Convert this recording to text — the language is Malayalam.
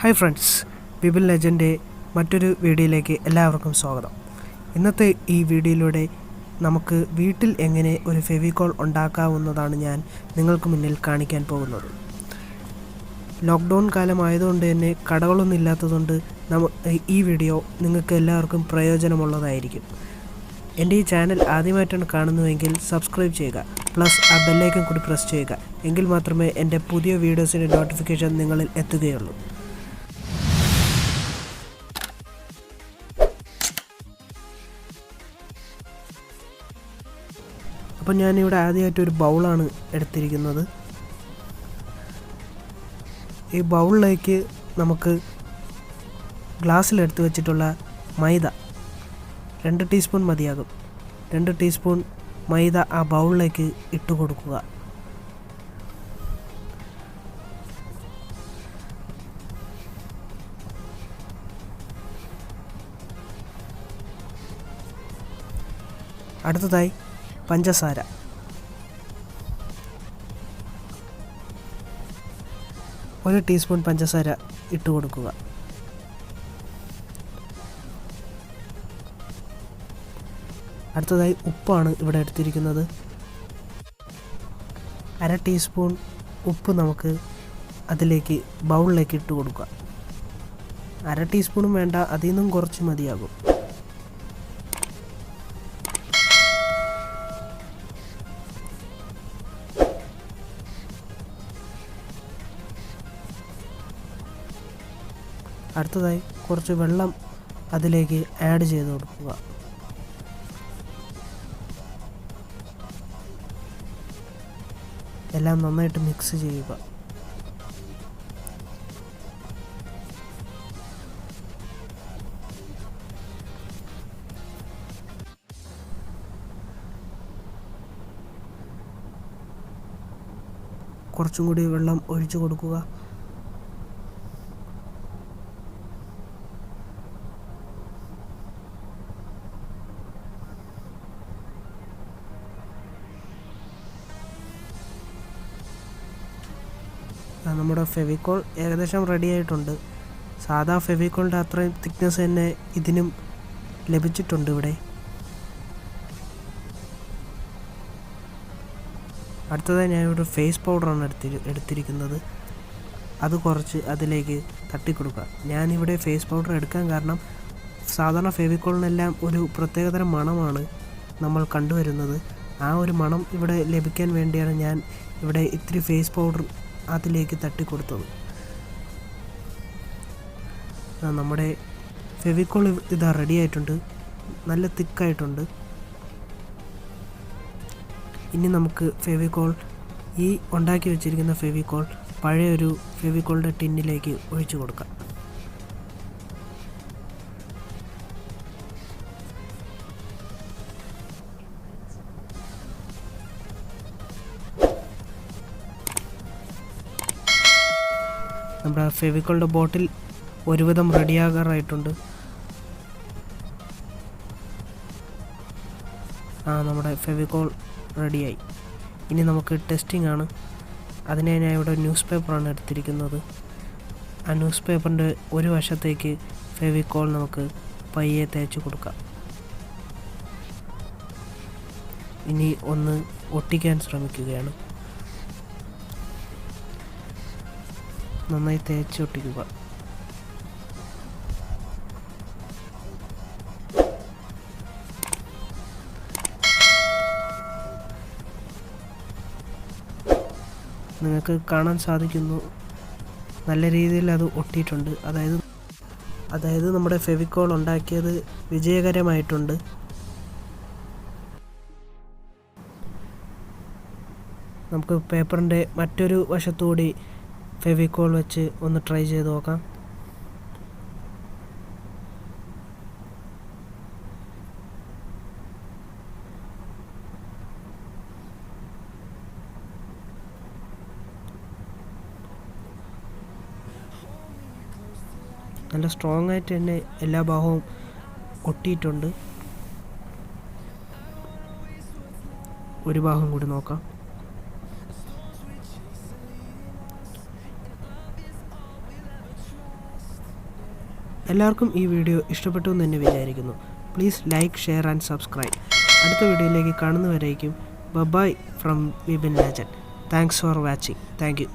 ഹായ് ഫ്രണ്ട്സ്, വിപിൻ ലെജൻ്റെ മറ്റൊരു വീഡിയോയിലേക്ക് എല്ലാവർക്കും സ്വാഗതം. ഇന്നത്തെ ഈ വീഡിയോയിലൂടെ നമുക്ക് വീട്ടിൽ എങ്ങനെ ഒരു ഫെവിക്കോൾ ഉണ്ടാക്കാവുന്നതാണ് ഞാൻ നിങ്ങൾക്ക് മുന്നിൽ കാണിക്കാൻ പോകുന്നത്. ലോക്ക്ഡൗൺ കാലമായതുകൊണ്ട് തന്നെ കടകളൊന്നും ഇല്ലാത്തതുകൊണ്ട് ഈ വീഡിയോ നിങ്ങൾക്ക് എല്ലാവർക്കും പ്രയോജനമുള്ളതായിരിക്കും. എൻ്റെ ഈ ചാനൽ ആദ്യമായിട്ടാണ് കാണുന്നതെങ്കിൽ സബ്സ്ക്രൈബ് ചെയ്യുക, പ്ലസ് ആ ബെല്ലൈക്കൺ കൂടി പ്രസ് ചെയ്യുക. എങ്കിൽ മാത്രമേ എൻ്റെ പുതിയ വീഡിയോസിൻ്റെ നോട്ടിഫിക്കേഷൻ നിങ്ങളിൽ എത്തുകയുള്ളൂ. അപ്പം ഞാനിവിടെ ആദ്യമായിട്ടൊരു ബൗളാണ് എടുത്തിരിക്കുന്നത്. ഈ ബൗളിലേക്ക് നമുക്ക് ഗ്ലാസ്സിലെടുത്ത് വെച്ചിട്ടുള്ള മൈദ 2 ടീസ്പൂൺ മതിയാകും. 2 ടീസ്പൂൺ മൈദ ആ ബൗളിലേക്ക് ഇട്ട് കൊടുക്കുക. അടുത്തതായി പഞ്ചസാര. ഒരു ടീസ്പൂൺ പഞ്ചസാര ഇട്ട് കൊടുക്കുക. അടുത്തതായി ഉപ്പാണ് ഇവിടെ എടുത്തിരിക്കുന്നത്. 1/2 ടീസ്പൂൺ ഉപ്പ് നമുക്ക് അതിലേക്ക് ബൗളിലേക്ക് ഇട്ട് കൊടുക്കുക. 1/2 ടീസ്പൂണും വേണ്ട, അതിൽ നിന്നും കുറച്ച് മതിയാകും. അടുത്തതായി കുറച്ച് വെള്ളം അതിലേക്ക് ആഡ് ചെയ്ത് കൊടുക്കുക. എല്ലാം നന്നായിട്ട് മിക്സ് ചെയ്യുക. കുറച്ചും കൂടി വെള്ളം ഒഴിച്ചു കൊടുക്കുക. നമ്മുടെ ഫെവിക്കോൾ ഏകദേശം റെഡി ആയിട്ടുണ്ട്. സാധാ ഫെവിക്കോളിൻ്റെ അത്രയും തിക്നെസ് തന്നെ ഇതിനും ലഭിച്ചിട്ടുണ്ട് ഇവിടെ. അടുത്തതായി ഞാനിവിടെ ഫേസ് പൗഡറാണ് എടുത്തിരിക്കുന്നത്. അത് കുറച്ച് അതിലേക്ക് തട്ടിക്കൊടുക്കുക. ഞാനിവിടെ ഫേസ് പൗഡർ എടുക്കാൻ കാരണം സാധാരണ ഫെവിക്കോളിനെല്ലാം ഒരു പ്രത്യേകതരം മണമാണ് നമ്മൾ കണ്ടുവരുന്നത്. ആ ഒരു മണം ഇവിടെ ലഭിക്കാൻ വേണ്ടിയാണ് ഞാൻ ഇവിടെ ഇത്തിരി ഫേസ് പൗഡർ അതിലേക്ക് തട്ടിക്കൊടുത്തത്. നമ്മുടെ ഫെവിക്കോൾ ഇതാ റെഡി ആയിട്ടുണ്ട്. നല്ല തിക്കായിട്ടുണ്ട്. ഇനി നമുക്ക് ഫെവിക്കോൾ ഈ ഉണ്ടാക്കി വെച്ചിരിക്കുന്ന ഫെവിക്കോൾ പഴയൊരു ഫെവിക്കോളിൻ്റെ ടിന്നിലേക്ക് ഒഴിച്ചു കൊടുക്കാം. നമ്മുടെ ഫെവിക്കോളിൻ്റെ ബോട്ടിൽ ഒരുവിധം റെഡിയാകാറായിട്ടുണ്ട്. നമ്മുടെ ഫെവിക്കോൾ റെഡിയായി. ഇനി നമുക്ക് ടെസ്റ്റിംഗ് ആണ്. അതിനെ ഞാൻ ഇവിടെ ന്യൂസ് പേപ്പറാണ് എടുത്തിരിക്കുന്നത്. ആ ന്യൂസ് പേപ്പറിൻ്റെ ഒരു വശത്തേക്ക് ഫെവിക്കോൾ നമുക്ക് പയ്യെ തേച്ച് കൊടുക്കാം. ഇനി ഒന്ന് ഒട്ടിക്കാൻ ശ്രമിക്കുകയാണ്. നന്നായി തേച്ച് ഒട്ടിക്കുക. നിങ്ങൾക്ക് കാണാൻ സാധിക്കുന്നു, നല്ല രീതിയിൽ അത് ഒട്ടിയിട്ടുണ്ട്. അതായത് നമ്മുടെ ഫെവിക്കോൾ ഉണ്ടാക്കിയത് വിജയകരമായിട്ടുണ്ട്. നമുക്ക് പേപ്പറിൻ്റെ മറ്റൊരു വശത്തുകൂടി ഫെവിക്കോൾ വെച്ച് ഒന്ന് ട്രൈ ചെയ്ത് നോക്കാം. നല്ല സ്ട്രോങ് ആയിട്ട് തന്നെ എല്ലാ ഭാഗവും ഒട്ടിയിട്ടുണ്ട്. ഒരു ഭാഗം കൂടി നോക്കാം. എല്ലാവർക്കും ഈ വീഡിയോ ഇഷ്ടപ്പെട്ടു എന്ന് തന്നെ വിചാരിക്കുന്നു. Please like, share and subscribe. അടുത്ത വീഡിയോയിലേക്ക് കാണുന്നവരേക്കും bye from Vipin legend. Thanks for watching. Thank U.